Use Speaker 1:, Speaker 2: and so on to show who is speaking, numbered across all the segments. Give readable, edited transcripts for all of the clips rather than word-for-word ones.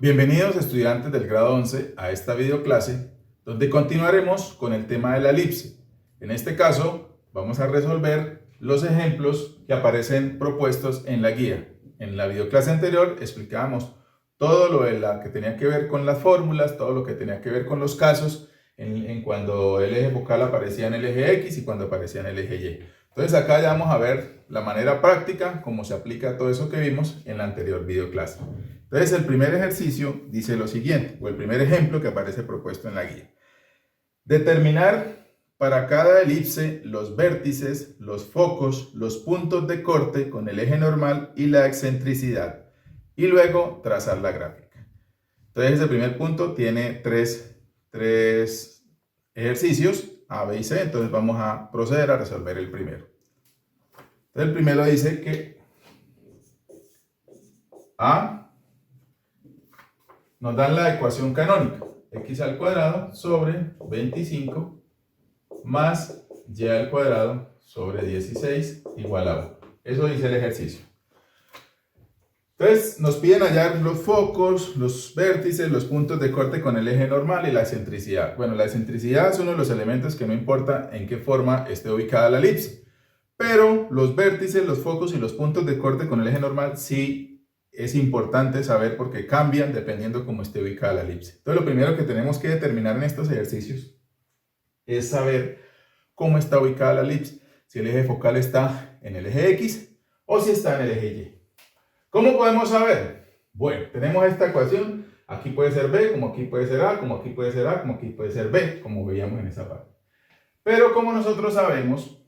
Speaker 1: Bienvenidos estudiantes del grado 11 a esta videoclase donde continuaremos con el tema de la elipse. En este caso vamos a resolver los ejemplos que aparecen propuestos en la guía. En la videoclase anterior explicábamos todo lo de que tenía que ver con las fórmulas, todo lo que tenía que ver con los casos en cuando el eje focal aparecía en el eje X y cuando aparecía en el eje Y. Entonces acá ya vamos a ver la manera práctica, cómo se aplica todo eso que vimos en la anterior videoclase. Entonces el primer ejercicio dice lo siguiente, o el primer ejemplo que aparece propuesto en la guía. Determinar para cada elipse los vértices, los focos, los puntos de corte con el eje normal y la excentricidad, y luego trazar la gráfica. Entonces el primer punto tiene tres ejercicios, A, B y C, entonces vamos a proceder a resolver el primero. Entonces el primero dice que A nos dan la ecuación canónica, x al cuadrado sobre 25 más y al cuadrado sobre 16 igual a 1. Eso dice el ejercicio. Entonces nos piden hallar los focos, los vértices, los puntos de corte con el eje normal y la excentricidad. Bueno, la excentricidad es uno de los elementos que no importa en qué forma esté ubicada la elipse, pero los vértices, los focos y los puntos de corte con el eje normal sí es importante saber porque cambian dependiendo cómo esté ubicada la elipse. Entonces lo primero que tenemos que determinar en estos ejercicios es saber cómo está ubicada la elipse, si el eje focal está en el eje X o si está en el eje Y. ¿Cómo podemos saber? Bueno, tenemos esta ecuación, aquí puede ser B, como aquí puede ser A, como aquí puede ser A, como aquí puede ser B, como veíamos en esa parte. Pero como nosotros sabemos,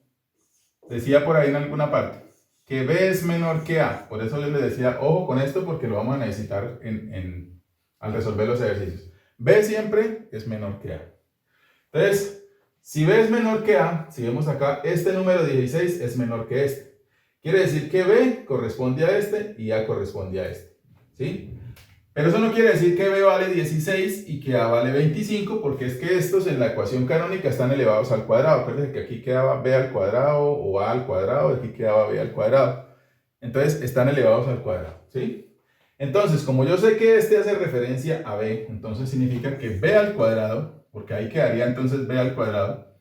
Speaker 1: decía por ahí en alguna parte, que B es menor que A. Por eso yo les decía, ojo con esto porque lo vamos a necesitar al resolver los ejercicios. B siempre es menor que A. Entonces, si B es menor que A, si vemos acá, este número 16 es menor que este. Quiere decir que B corresponde a este y A corresponde a este. ¿Sí? Pero eso no quiere decir que B vale 16 y que A vale 25, porque es que estos en la ecuación canónica están elevados al cuadrado. Acuérdense que aquí quedaba B al cuadrado o A al cuadrado, aquí quedaba B al cuadrado. Entonces están elevados al cuadrado, ¿sí? Entonces, como yo sé que este hace referencia a B, entonces significa que B al cuadrado, porque ahí quedaría entonces B al cuadrado,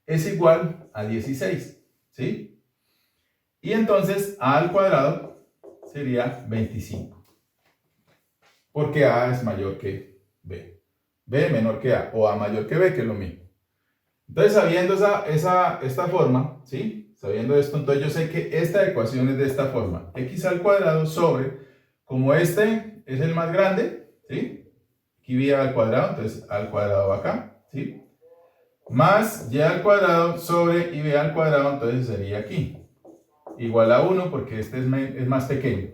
Speaker 1: es igual a 16, ¿sí? Y entonces A al cuadrado sería 25. Porque A es mayor que B. B menor que A o A mayor que B, que es lo mismo. Entonces, sabiendo esta forma, ¿sí? Sabiendo esto, entonces yo sé que esta ecuación es de esta forma. X al cuadrado sobre, como este es el más grande, ¿sí? Aquí vi A al cuadrado, entonces A al cuadrado va acá, ¿sí? Más Y al cuadrado sobre y B al cuadrado, entonces sería aquí. Igual a 1 porque este es más pequeño.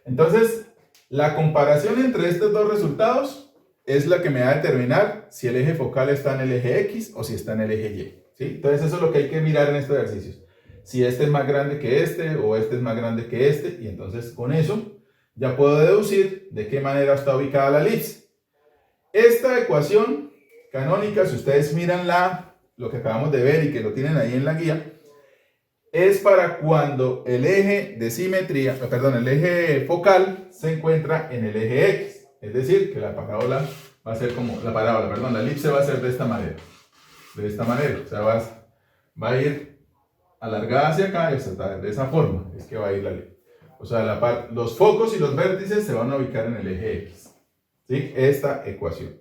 Speaker 1: Entonces, la comparación entre estos dos resultados es la que me va a determinar si el eje focal está en el eje X o si está en el eje Y. ¿Sí? Entonces eso es lo que hay que mirar en estos ejercicios. Si este es más grande que este o este es más grande que este. Y entonces con eso ya puedo deducir de qué manera está ubicada la elipse. Esta ecuación canónica, si ustedes miran lo que acabamos de ver y que lo tienen ahí en la guía, es para cuando el eje de simetría, perdón, el eje focal se encuentra en el eje X. Es decir, que la parábola va a ser como, la elipse va a ser de esta manera. De esta manera, o sea, va a ir alargada hacia acá y de esa forma es que va a ir la elipse. O sea, los focos y los vértices se van a ubicar en el eje X. ¿Sí? Esta ecuación.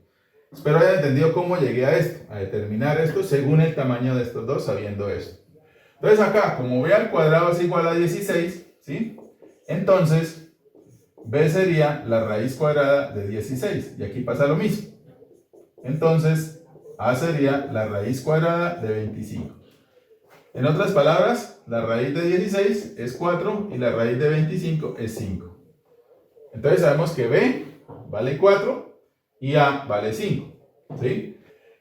Speaker 1: Espero hayan entendido cómo llegué a esto, a determinar esto según el tamaño de estos dos, sabiendo esto. Entonces acá, como B al cuadrado es igual a 16, ¿sí? Entonces, B sería la raíz cuadrada de 16. Y aquí pasa lo mismo. Entonces, A sería la raíz cuadrada de 25. En otras palabras, la raíz de 16 es 4 y la raíz de 25 es 5. Entonces sabemos que B vale 4 y A vale 5, ¿sí?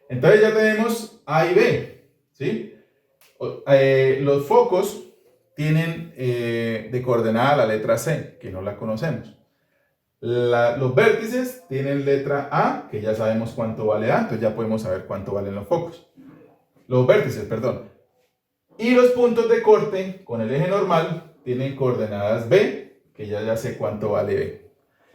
Speaker 1: Entonces ya tenemos A y B, ¿sí? Los focos tienen de coordenada la letra C, que no la conocemos. Los vértices tienen letra A, que ya sabemos cuánto vale A, entonces ya podemos saber cuánto valen los focos. Los vértices, perdón. Y los puntos de corte con el eje normal tienen coordenadas B, que ya sé cuánto vale B.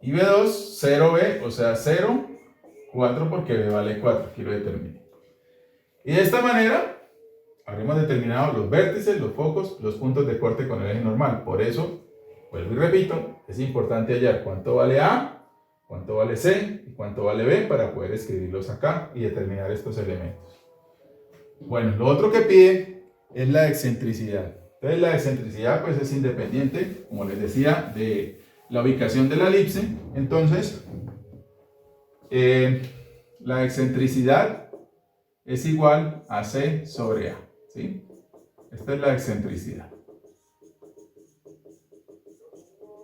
Speaker 1: Y B2, 0B, o sea 0, 4 porque B vale 4, aquí lo determiné. Y de esta manera habremos determinado los vértices, los focos, los puntos de corte con el eje normal. Por eso, vuelvo y repito, es importante hallar cuánto vale A, cuánto vale C y cuánto vale B para poder escribirlos acá y determinar estos elementos. Bueno, lo otro que pide es la excentricidad. Entonces la excentricidad pues es independiente, como les decía, de la ubicación de la elipse. Entonces, la excentricidad es igual a C sobre A, ¿sí? Esta es la excentricidad.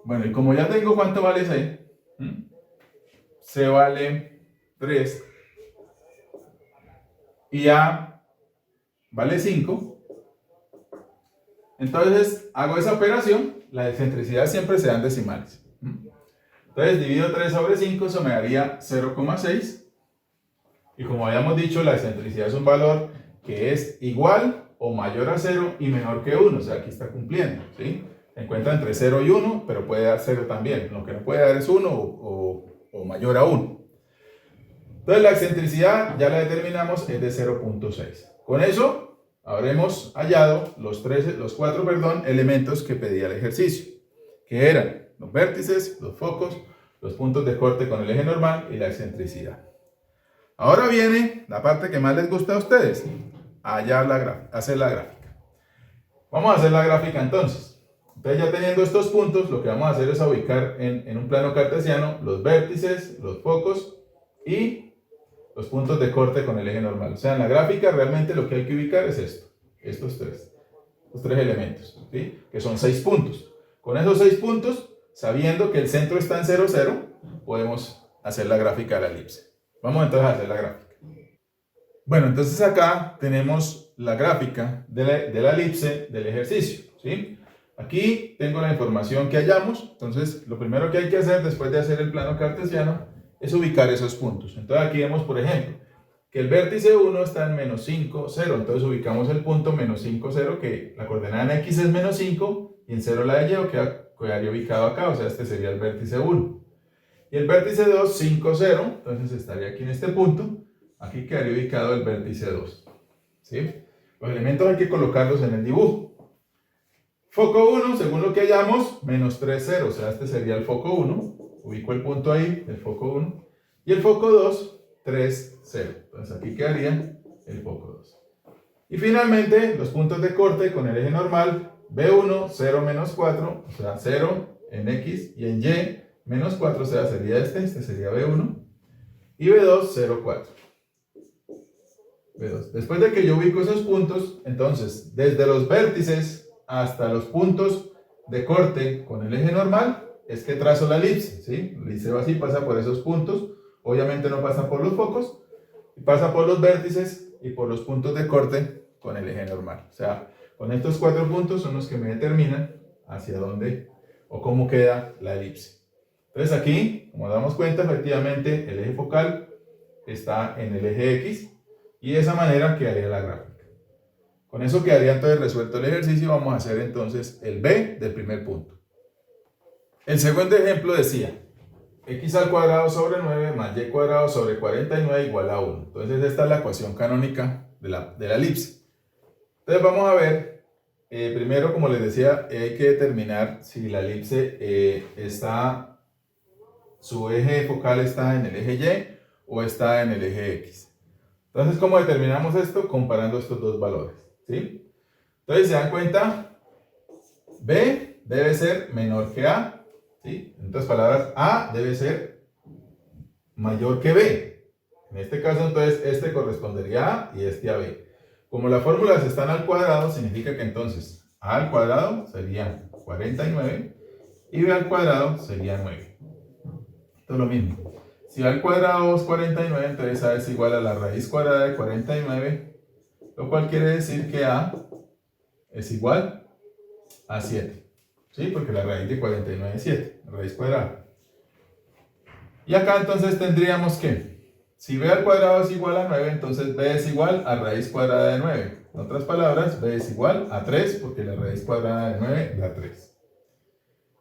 Speaker 1: Bueno, y como ya tengo cuánto vale C, C vale 3 y A vale 5. Entonces hago esa operación, la excentricidad siempre se da en decimales. Entonces divido 3 sobre 5, eso me daría 0,6. Y como habíamos dicho, la excentricidad es un valor que es igual o mayor a 0 y menor que 1. O sea, aquí está cumpliendo, ¿sí? Se encuentra entre 0 y 1, pero puede dar 0 también. Lo que no puede dar es 1 o mayor a 1. Entonces la excentricidad ya la determinamos, es de 0,6. Con eso habremos hallado los 4 elementos que pedía el ejercicio, que eran los vértices, los focos, los puntos de corte con el eje normal y la excentricidad. Ahora viene la parte que más les gusta a ustedes, hacer la gráfica. Vamos a hacer la gráfica entonces. Entonces ya teniendo estos puntos, lo que vamos a hacer es ubicar en un plano cartesiano los vértices, los focos y los puntos de corte con el eje normal. O sea, en la gráfica realmente lo que hay que ubicar es estos tres elementos, ¿sí? Que son 6 puntos. Con esos 6 puntos, sabiendo que el centro está en 0, 0, podemos hacer la gráfica de la elipse. Vamos entonces a hacer la gráfica. Bueno, entonces acá tenemos la gráfica de la elipse del ejercicio, ¿sí? Aquí tengo la información que hallamos. Entonces, lo primero que hay que hacer después de hacer el plano cartesiano es ubicar esos puntos. Entonces aquí vemos, por ejemplo, que el vértice 1 está en menos 5, 0. Entonces ubicamos el punto menos 5, 0, que la coordenada en X es menos 5, y en 0 la de Y quedaría ubicado acá, o sea, este sería el vértice 1. Y el vértice 2, 5, 0, entonces estaría aquí en este punto, aquí quedaría ubicado el vértice 2. ¿Sí? Los elementos hay que colocarlos en el dibujo. Foco 1, según lo que hallamos, menos 3, 0, o sea, este sería el foco 1. Ubico el punto ahí, el foco 1. Y el foco 2, 3, 0. Entonces aquí quedaría el foco 2. Y finalmente, los puntos de corte con el eje normal, B1, 0, menos 4, o sea, 0 en X, y en Y, menos 4, o sea, sería este sería B1. Y B2, 0, 4. B2. Después de que yo ubico esos puntos, entonces, desde los vértices hasta los puntos de corte con el eje normal, es que trazo la elipse, ¿sí? La elipse va así, pasa por esos puntos, obviamente no pasa por los focos, pasa por los vértices y por los puntos de corte con el eje normal. O sea, con estos 4 puntos son los que me determinan hacia dónde o cómo queda la elipse. Entonces aquí, como damos cuenta, efectivamente el eje focal está en el eje X y de esa manera quedaría la gráfica. Con eso quedaría entonces resuelto el ejercicio. Vamos a hacer entonces el B del primer punto. El segundo ejemplo decía x al cuadrado sobre 9 más y cuadrado sobre 49 igual a 1. Entonces esta es la ecuación canónica de la elipse. Entonces vamos a ver, primero como les decía, hay que determinar si la elipse su eje focal está en el eje Y o está en el eje X. Entonces, ¿cómo determinamos esto? Comparando estos dos valores, ¿sí? Entonces, ¿se dan cuenta? B debe ser menor que A, ¿sí? En otras palabras, A debe ser mayor que B. En este caso, entonces, este correspondería a A y este a B. Como las fórmulas están al cuadrado, significa que entonces A al cuadrado sería 49 y B al cuadrado sería 9. Esto es lo mismo. Si A al cuadrado es 49, entonces A es igual a la raíz cuadrada de 49, lo cual quiere decir que A es igual a 7. ¿Sí? Porque la raíz de 49 es 7, la raíz cuadrada. Y acá entonces tendríamos que, si B al cuadrado es igual a 9, entonces B es igual a raíz cuadrada de 9. En otras palabras, B es igual a 3, porque la raíz cuadrada de 9 da 3.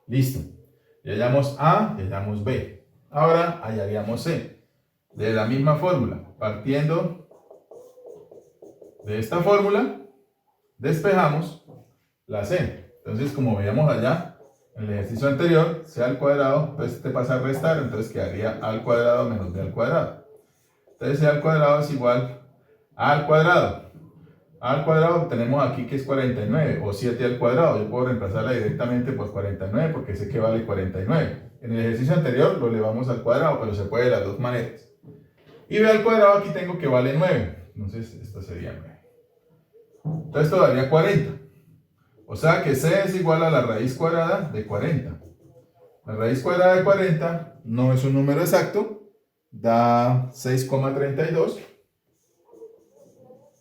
Speaker 1: Listo. Ya hallamos A, ya hallamos B. Ahora hallaríamos C. De la misma fórmula, partiendo de esta fórmula, despejamos la C. Entonces, como veíamos allá en el ejercicio anterior, C al cuadrado, pues te pasa a restar, entonces quedaría A al cuadrado menos B al cuadrado. Entonces C al cuadrado es igual a al cuadrado. A al cuadrado tenemos aquí que es 49 o 7 al cuadrado. Yo puedo reemplazarla directamente por 49 porque sé que vale 49. En el ejercicio anterior lo elevamos al cuadrado, pero se puede de las dos maneras. Y B al cuadrado aquí tengo que vale 9. Entonces esto sería 9. Entonces esto daría 40. O sea que C es igual a la raíz cuadrada de 40. La raíz cuadrada de 40 no es un número exacto, da 6,32.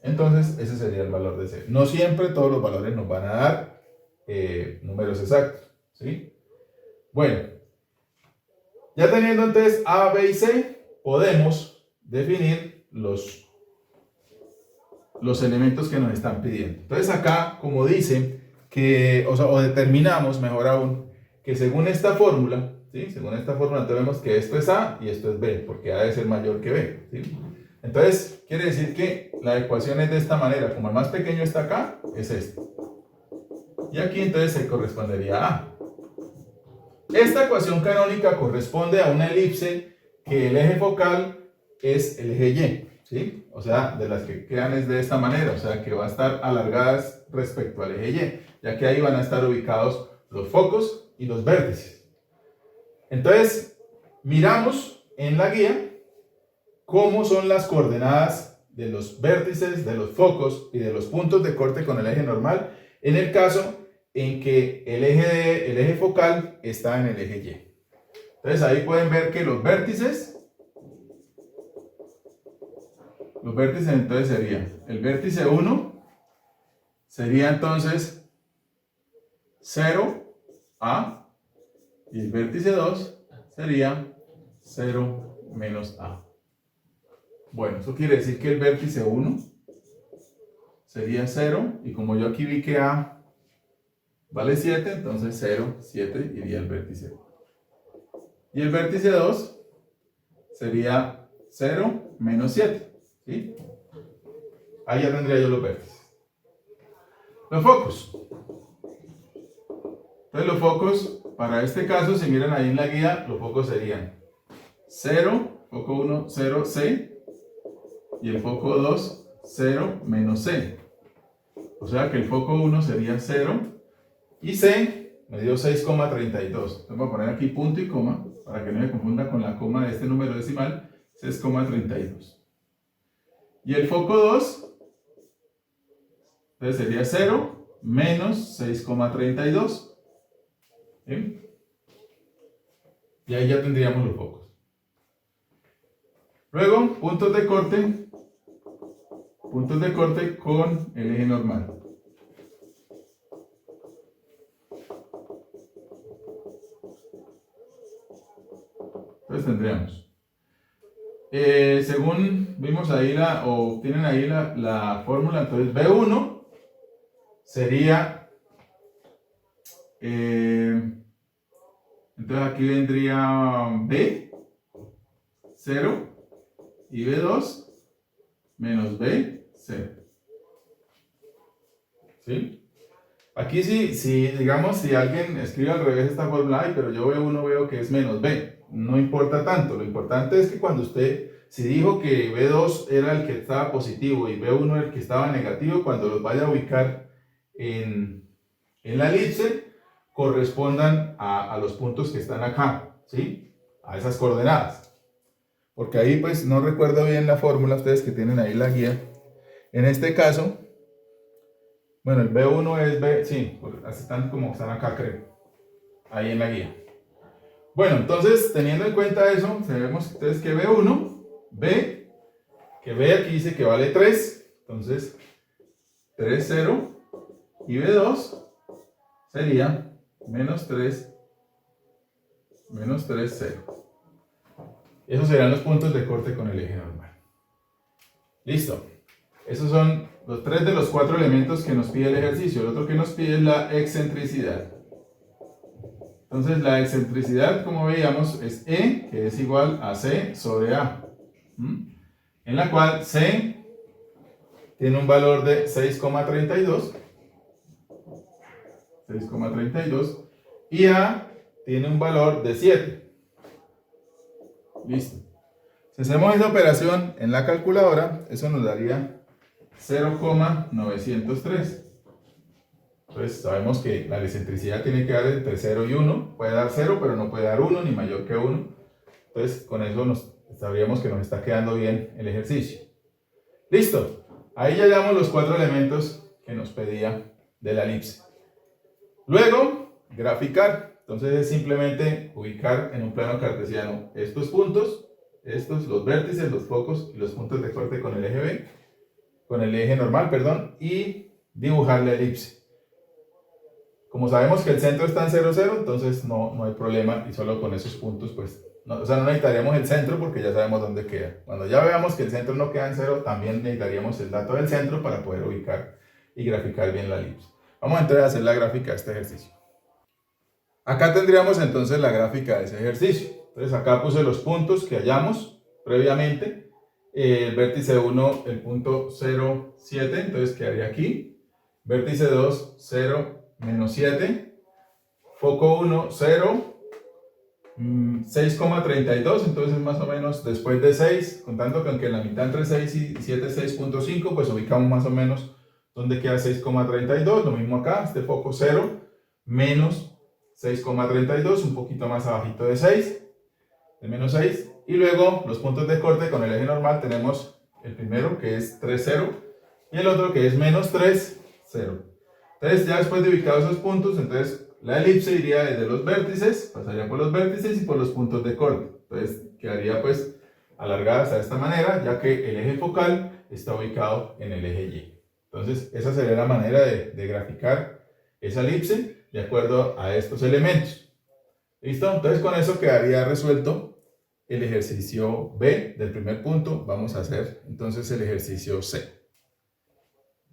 Speaker 1: Entonces ese sería el valor de C. No siempre todos los valores nos van a dar números exactos, ¿sí? Bueno, ya teniendo entonces A, B y C, podemos definir los elementos que nos están pidiendo. Entonces acá, como dice, que, o determinamos, mejor aún, que según esta fórmula, ¿sí? Según esta fórmula, entonces vemos que esto es A y esto es B, porque A debe ser mayor que B, ¿sí? Entonces, quiere decir que la ecuación es de esta manera. Como el más pequeño está acá, es este. Y aquí entonces se correspondería a A. Esta ecuación canónica corresponde a una elipse que el eje focal es el eje Y, ¿sí? O sea, de las que quedan es de esta manera, o sea, que va a estar alargadas respecto al eje Y, ya que ahí van a estar ubicados los focos y los vértices. Entonces, miramos en la guía cómo son las coordenadas de los vértices, de los focos y de los puntos de corte con el eje normal, en el caso en que el eje focal está en el eje Y. Entonces ahí pueden ver que los vértices entonces serían, el vértice 1 sería entonces 0A y el vértice 2 sería 0 menos A. Bueno, eso quiere decir que el vértice 1 sería 0 y como yo aquí vi que A vale 7, entonces 0, 7 iría el vértice 1. Y el vértice 2 sería 0 menos 7, ¿sí? Ahí ya tendría yo los vértices. Los focos. Entonces los focos, para este caso, si miran ahí en la guía, los focos serían 0, foco 1, 0, C, y el foco 2, 0 menos C. O sea que el foco 1 sería 0 y C me dio 6,32. Entonces voy a poner aquí punto y coma para que no me confunda con la coma de este número decimal, 6,32. Y el foco 2, entonces sería 0 menos 6,32. ¿Sí? Y ahí ya tendríamos los focos. Luego, puntos de corte con el eje normal. Entonces tendríamos, según vimos ahí tienen ahí la fórmula, entonces B1 sería, entonces aquí vendría B, 0, y B2 menos B, 0. ¿Sí? Aquí sí, digamos, si alguien escribe al revés esta fórmula, ay, pero yo veo que es menos B. No importa tanto, lo importante es que cuando usted, si dijo que B2 era el que estaba positivo y B1 el que estaba negativo, cuando los vaya a ubicar en la elipse, correspondan a los puntos que están acá, ¿sí? A esas coordenadas. Porque ahí pues no recuerdo bien la fórmula, ustedes que tienen ahí la guía. En este caso, bueno, el B1 es B, sí, así están como están acá, creo. Ahí en la guía. Bueno, entonces, teniendo en cuenta eso, sabemos entonces que B1, B, que B aquí dice que vale 3, entonces 3, 0, y B2 sería menos 3, 0. Esos serán los puntos de corte con el eje normal. Listo. Esos son los 3 de los 4 elementos que nos pide el ejercicio. El otro que nos pide es la excentricidad. Entonces la excentricidad, como veíamos, es E, que es igual a C sobre A, en la cual C tiene un valor de 6,32 y A tiene un valor de 7. Listo. Si hacemos esa operación en la calculadora, eso nos daría 0,903. Entonces sabemos que la excentricidad tiene que dar entre 0 y 1. Puede dar 0, pero no puede dar 1, ni mayor que 1. Entonces con eso sabríamos que nos está quedando bien el ejercicio. Listo. Ahí ya hallamos los 4 elementos que nos pedía de la elipse. Luego, graficar. Entonces es simplemente ubicar en un plano cartesiano estos puntos, los vértices, los focos y los puntos de corte con el eje B, con el eje normal, perdón, y dibujar la elipse. Como sabemos que el centro está en 0, 0, entonces no hay problema y solo con esos puntos, pues, no necesitaríamos el centro porque ya sabemos dónde queda. Cuando ya veamos que el centro no queda en 0, también necesitaríamos el dato del centro para poder ubicar y graficar bien la elipse. Vamos entonces a hacer la gráfica de este ejercicio. Acá tendríamos entonces la gráfica de ese ejercicio. Entonces acá puse los puntos que hallamos previamente. El vértice 1, el punto 0, 7, entonces quedaría aquí. Vértice 2, 0, menos 7. Foco 1, 0, 6,32, entonces más o menos después de 6, contando que aunque la mitad entre 6 y 7 es 6,5, pues ubicamos más o menos donde queda 6,32. Lo mismo acá, este foco 0, menos 6,32, un poquito más abajito de 6, de menos 6. Y luego los puntos de corte con el eje normal tenemos el primero que es 3, 0 y el otro que es menos 3, 0. Entonces ya después de ubicar esos puntos, entonces la elipse iría desde los vértices, pasaría por los vértices y por los puntos de corte. Entonces quedaría pues alargada hasta esta manera, ya que el eje focal está ubicado en el eje Y. Entonces esa sería la manera de graficar esa elipse de acuerdo a estos elementos. ¿Listo? Entonces con eso quedaría resuelto el ejercicio B del primer punto. Vamos a hacer entonces el ejercicio C.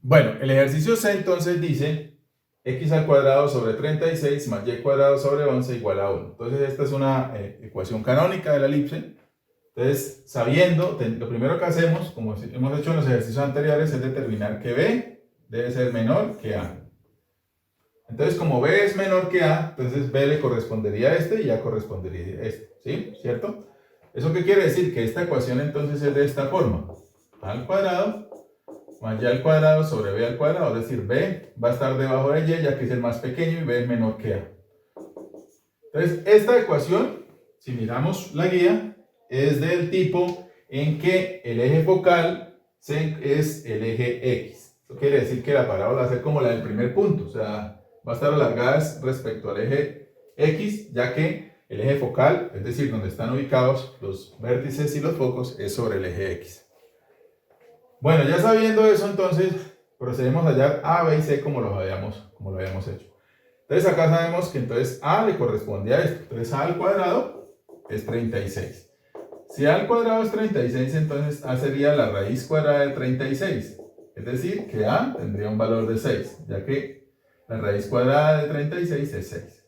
Speaker 1: Bueno, el ejercicio C entonces dice x al cuadrado sobre 36 más y cuadrado sobre 11 igual a 1. Entonces esta es una ecuación canónica de la elipse. Entonces, sabiendo, lo primero que hacemos, como hemos hecho en los ejercicios anteriores, es determinar que B debe ser menor que A. Entonces, como B es menor que A, entonces B le correspondería a este y A correspondería a este. ¿Sí? ¿Cierto? ¿Eso qué quiere decir? Que esta ecuación entonces es de esta forma. A al cuadrado más y al cuadrado sobre B al cuadrado. Es decir, B va a estar debajo de Y ya que es el más pequeño y B es menor que A. Entonces, esta ecuación, si miramos la guía, es del tipo en que el eje focal es el eje X. Eso quiere decir que la parábola va a ser como la del primer punto. O sea, va a estar alargada respecto al eje X, ya que el eje focal, es decir, donde están ubicados los vértices y los focos, es sobre el eje X. Bueno, ya sabiendo eso, entonces procedemos a hallar A, B y C como lo habíamos hecho. Entonces acá sabemos que entonces A le corresponde a esto. Entonces A al cuadrado es 36. Si A al cuadrado es 36, entonces A sería la raíz cuadrada de 36. Es decir, que A tendría un valor de 6, ya que la raíz cuadrada de 36 es 6.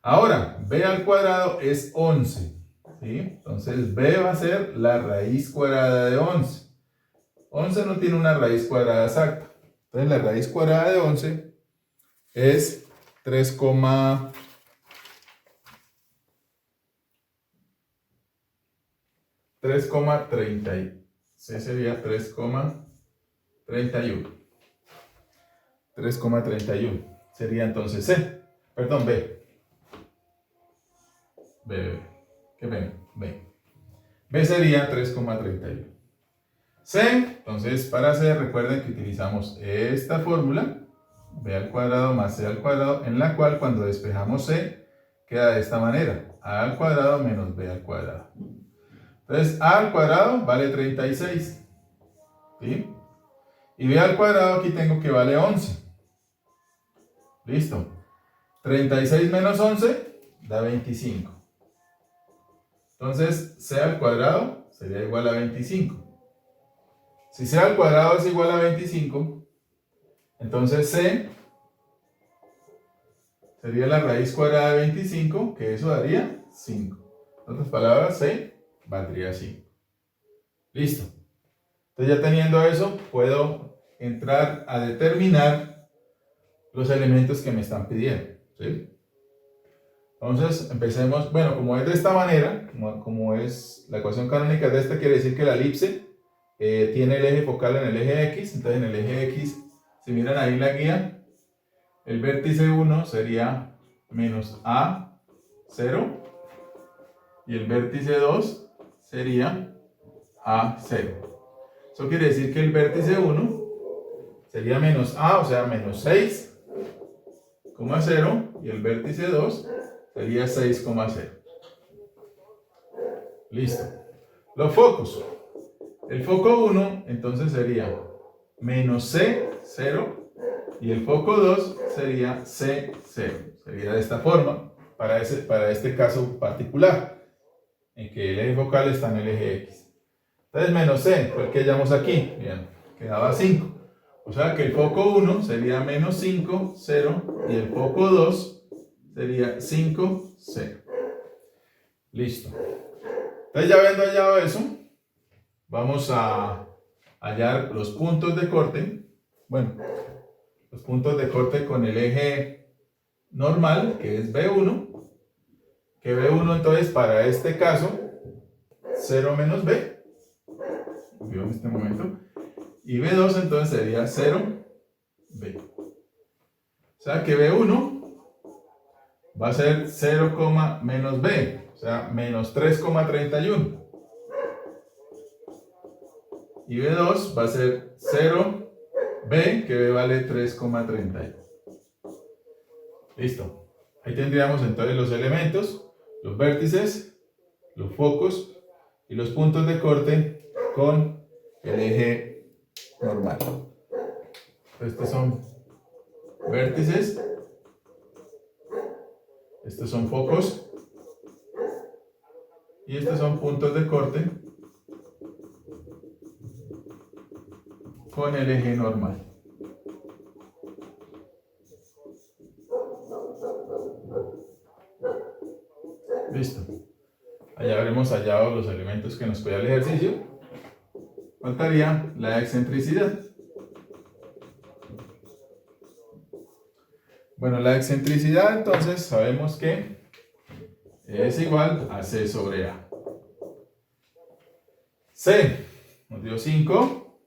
Speaker 1: Ahora, B al cuadrado es 11. ¿Sí? Entonces B va a ser la raíz cuadrada de 11. 11 no tiene una raíz cuadrada exacta. Entonces la raíz cuadrada de 11 es 3,30. C sería 3,31. 3,31 sería entonces C. Perdón, B. ¿Qué ven? B. B sería 3,31. C, entonces para C recuerden que utilizamos esta fórmula, B al cuadrado más C al cuadrado, en la cual cuando despejamos C queda de esta manera, A al cuadrado menos B al cuadrado. Entonces A al cuadrado vale 36, ¿sí? Y B al cuadrado aquí tengo que vale 11. Listo. 36 menos 11 da 25. Entonces C al cuadrado sería igual a 25. Si C al cuadrado es igual a 25, entonces C sería la raíz cuadrada de 25, que eso daría 5. En otras palabras, C valdría 5. Listo. Entonces ya teniendo eso, puedo entrar a determinar los elementos que me están pidiendo, ¿sí? Entonces empecemos, bueno, como es de esta manera, como es la ecuación canónica de esta, quiere decir que la elipse tiene el eje focal en el eje X. Entonces en el eje X, si miran ahí la guía, el vértice 1 sería menos A0 y el vértice 2 sería A0. Eso quiere decir que el vértice 1 sería menos A, o sea, menos 6,0, y el vértice 2 sería 6,0. Listo. Los focos. El foco 1 entonces sería menos C0 y el foco 2 sería C0. Sería de esta forma para este caso particular, en que el eje focal está en el eje X. Entonces menos C fue el que hallamos aquí. Bien, quedaba 5. O sea que el foco 1 sería menos 5, 0, y el foco 2 sería 5, 0. Listo. Entonces ya habiendo hallado eso, vamos a hallar los puntos de corte. Bueno, los puntos de corte con el eje normal, que es B1. Que B1 entonces para este caso, 0 menos B. En este momento. Y B2 entonces sería 0B. O sea que B1 va a ser 0, menos B, o sea, menos 3,31. Y B2 va a ser 0B, que B vale 3,31. Listo. Ahí tendríamos entonces los elementos, los vértices, los focos y los puntos de corte con el eje normal. Estos son vértices, estos son focos y estos son puntos de corte con el eje normal. Listo. Allá habremos hallado los elementos que nos pedía el ejercicio. Faltaría la excentricidad. Bueno, la excentricidad entonces sabemos que es igual a C sobre A. C nos dio 5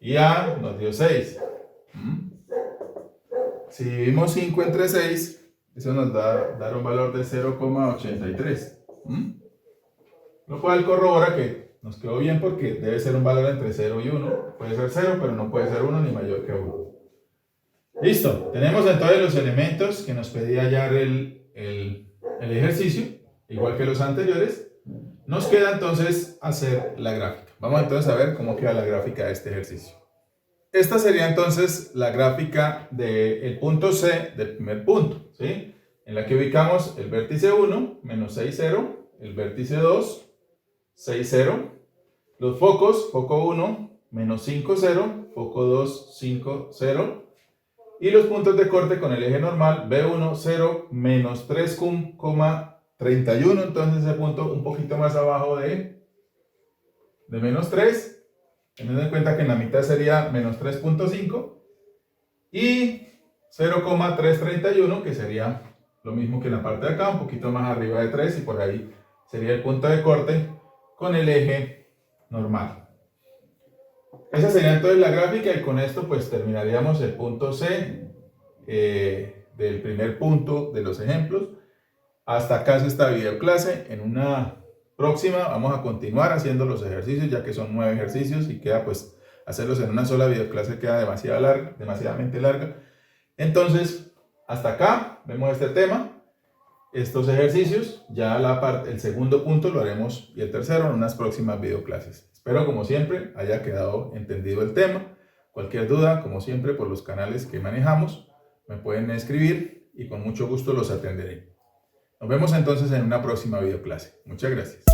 Speaker 1: y A nos dio 6. Si dividimos 5 entre 6, eso nos da un valor de 0,83. Lo cual corrobora que nos quedó bien porque debe ser un valor entre 0 y 1. Puede ser 0, pero no puede ser 1 ni mayor que 1. Listo. Tenemos entonces los elementos que nos pedía hallar el ejercicio, igual que los anteriores. Nos queda entonces hacer la gráfica. Vamos entonces a ver cómo queda la gráfica de este ejercicio. Esta sería entonces la gráfica del punto C del primer punto, ¿sí? En la que ubicamos el vértice 1, menos 6, 0, el vértice 2, 6, 0, los focos, foco 1, menos 5, 0, foco 2, 5, 0, y los puntos de corte con el eje normal, B1, 0, menos 3,31, entonces ese punto un poquito más abajo de menos 3, teniendo en cuenta que en la mitad sería menos 3,5, y 0,331, que sería lo mismo que en la parte de acá, un poquito más arriba de 3, y por ahí sería el punto de corte con el eje normal. Esa sería entonces la gráfica, y con esto pues terminaríamos el punto C del primer punto de los ejemplos. Hasta acá es esta videoclase. En una próxima vamos a continuar haciendo los ejercicios, ya que son 9 ejercicios y queda pues hacerlos en una sola videoclase queda demasiadamente larga. Entonces hasta acá vemos este tema, estos ejercicios. Ya el segundo punto lo haremos, y el tercero en unas próximas videoclases. Espero como siempre haya quedado entendido el tema. Cualquier duda, como siempre, por los canales que manejamos me pueden escribir y con mucho gusto los atenderé. Nos vemos entonces en una próxima videoclase. Muchas gracias.